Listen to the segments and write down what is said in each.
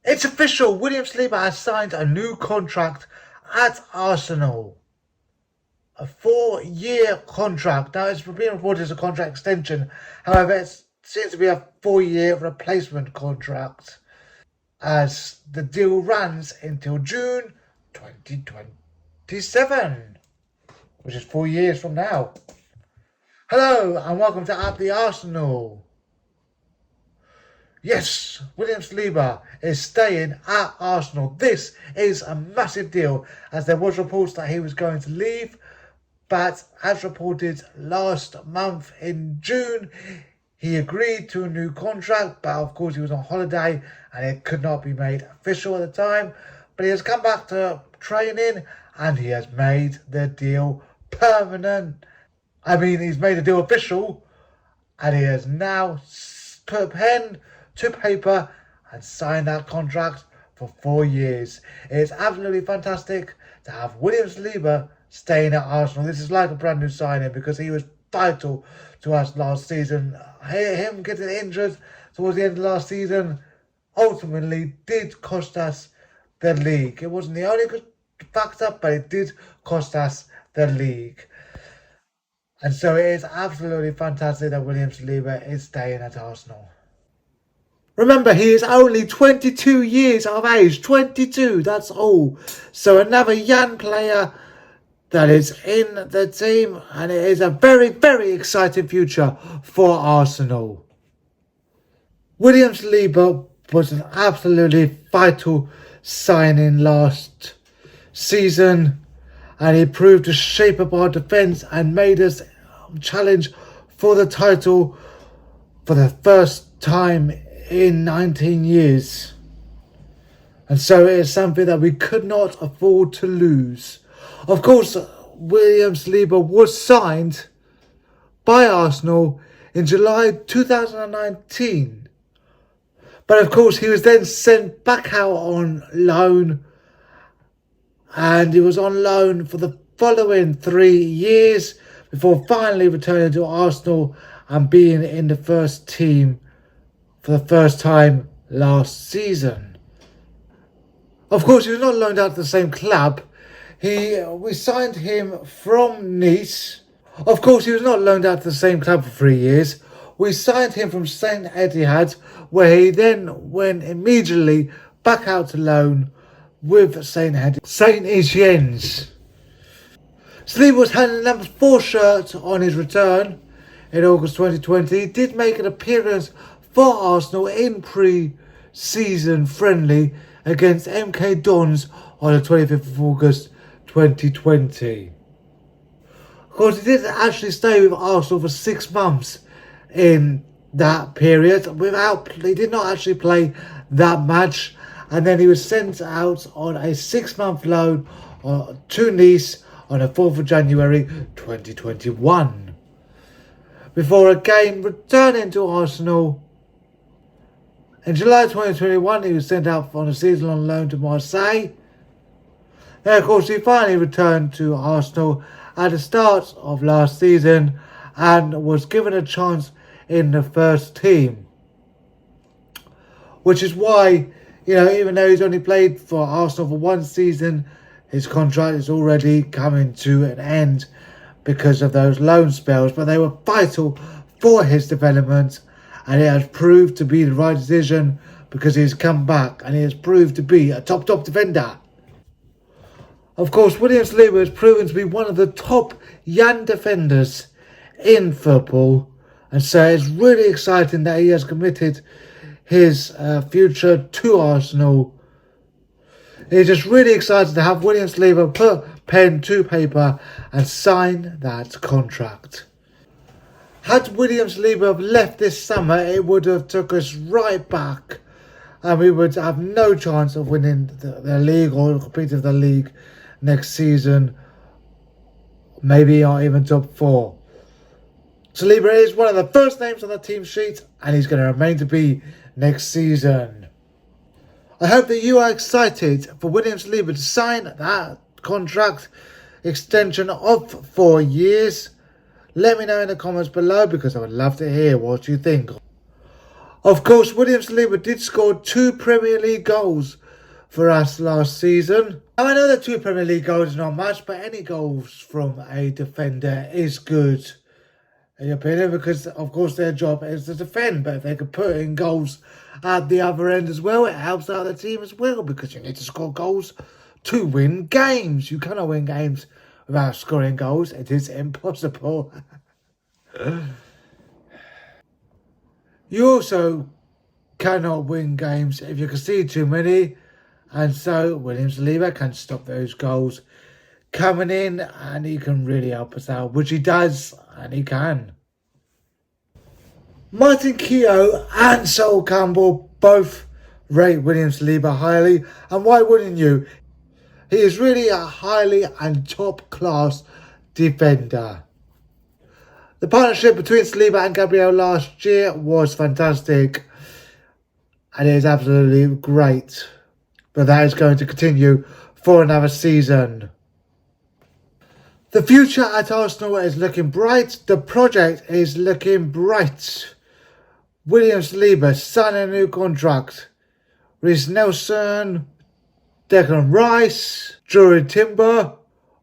It's official. William Saliba has signed a new contract at Arsenal. A 4-year contract. Now, it's being reported as a contract extension. However, it seems to be a 4-year replacement contract, as the deal runs until June 2027, which is 4 years from now. Hello, and welcome to At the Arsenal. Yes, William Saliba is staying at Arsenal. This is a massive deal, as there was reports that he was going to leave, but as reported last month in June, he agreed to a new contract, but of course he was on holiday and it could not be made official at the time. But he has come back to training and he has made the deal permanent. He's made the deal official, and he has now put pen to paper and signed that contract for 4 years. It's absolutely fantastic to have William Saliba staying at Arsenal. This is like a brand new signing because he was vital to us last season. Him getting injured towards the end of last season ultimately did cost us the league. It wasn't the only factor, but it did cost us the league. And so it is absolutely fantastic that William Saliba is staying at Arsenal. Remember, he is only 22 years of age. 22, that's all. So another young player that is in the team, and it is a very, very exciting future for Arsenal. William Saliba was an absolutely vital signing last season, and he proved to shape up our defence and made us challenge for the title for the first time in 19 years. And so it is something that we could not afford to lose. Of course, William Saliba was signed by Arsenal in July 2019. But of course, he was then sent back out on loan. And he was on loan for the following 3 years before finally returning to Arsenal and being in the first team for the first time last season. Of course, he was not loaned out to the same club. We signed him from Nice. Of course, he was not loaned out to the same club for 3 years. We signed him from St. Etihad, where he then went immediately back out to loan with St. Etienne's. Saliba was handing the number 4 shirt on his return in August 2020. He did make an appearance for Arsenal in pre-season friendly against MK Dons on the 25th of August 2020. Of course, he didn't actually stay with Arsenal for 6 months in that period. He did not actually play that match, and then he was sent out on a 6-month loan to Nice on the 4th of January 2021. Before again returning to Arsenal in July 2021, he was sent out on a season-long loan to Marseille. Then, of course, he finally returned to Arsenal at the start of last season and was given a chance in the first team. Which is why, even though he's only played for Arsenal for 1 season, his contract is already coming to an end because of those loan spells. But they were vital for his development, and it has proved to be the right decision because he's come back and he has proved to be a top defender. Of course, William Saliba has proven to be one of the top young defenders in football, and so it's really exciting that he has committed his future to Arsenal. It's just really excited to have William Saliba put pen to paper and sign that contract. Had William Saliba have left this summer, it would have took us right back, and we would have no chance of winning the league or competing for the league next season, maybe not even top 4. Saliba is one of the first names on the team sheet, and he's going to remain to be next season. I hope that you are excited for William Saliba to sign that contract extension of 4 years. Let me know in the comments below because I would love to hear what you think. Of course, William Saliba did score 2 Premier League goals for us last season. Now, I know that 2 Premier League goals is not much, but any goals from a defender is good, in your opinion, because of course their job is to defend, but if they could put in goals at the other end as well, it helps out the team as well, because you need to score goals to win games. You cannot win games without scoring goals. It is impossible. You also cannot win games if you concede too many, and so William Saliba can stop those goals coming in, and he can really help us out, which he does, and he can. Martin Keough and Sol Campbell both rate William Saliba highly, and why wouldn't you? He is really a highly and top class defender. The partnership between Saliba and Gabriel last year was fantastic, and it is absolutely great. But that is going to continue for another season. The future at Arsenal is looking bright. The project is looking bright. William Saliba signing a new contract. Reece Nelson, Declan Rice, Jurriel Timber,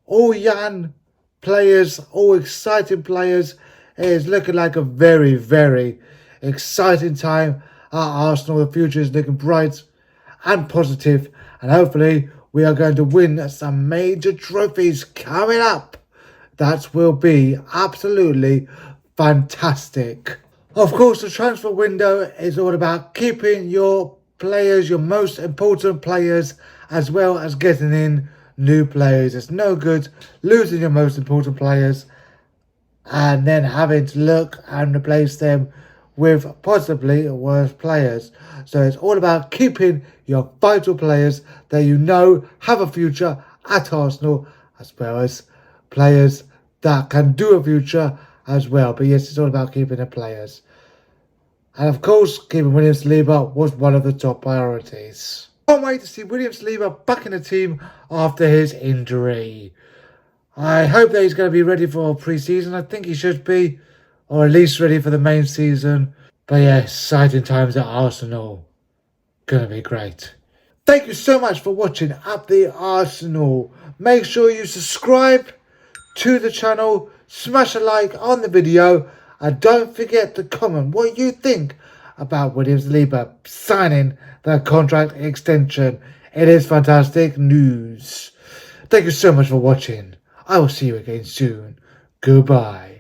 all young players, all exciting players. It is looking like a very, very exciting time at Arsenal. The future is looking bright and positive, and hopefully we are going to win some major trophies coming up. That will be absolutely fantastic. Of course, the transfer window is all about keeping your players, your most important players, as well as getting in new players. It's no good losing your most important players and then having to look and replace them with possibly worse players. So it's all about keeping your vital players that you know have a future at Arsenal, as well as players that can do a future as well. But yes, it's all about keeping the players. And of course, keeping William Saliba was one of the top priorities. Can't wait to see William Saliba back in the team after his injury. I hope that he's going to be ready for pre-season. I think he should be, or at least ready for the main season. But yeah, exciting times at Arsenal. Gonna be great. Thank you so much for watching Up the Arsenal. Make sure you subscribe to the channel, smash a like on the video, and don't forget to comment what you think about William Saliba signing the contract extension. It is fantastic news. Thank you so much for watching. I will see you again soon. Goodbye.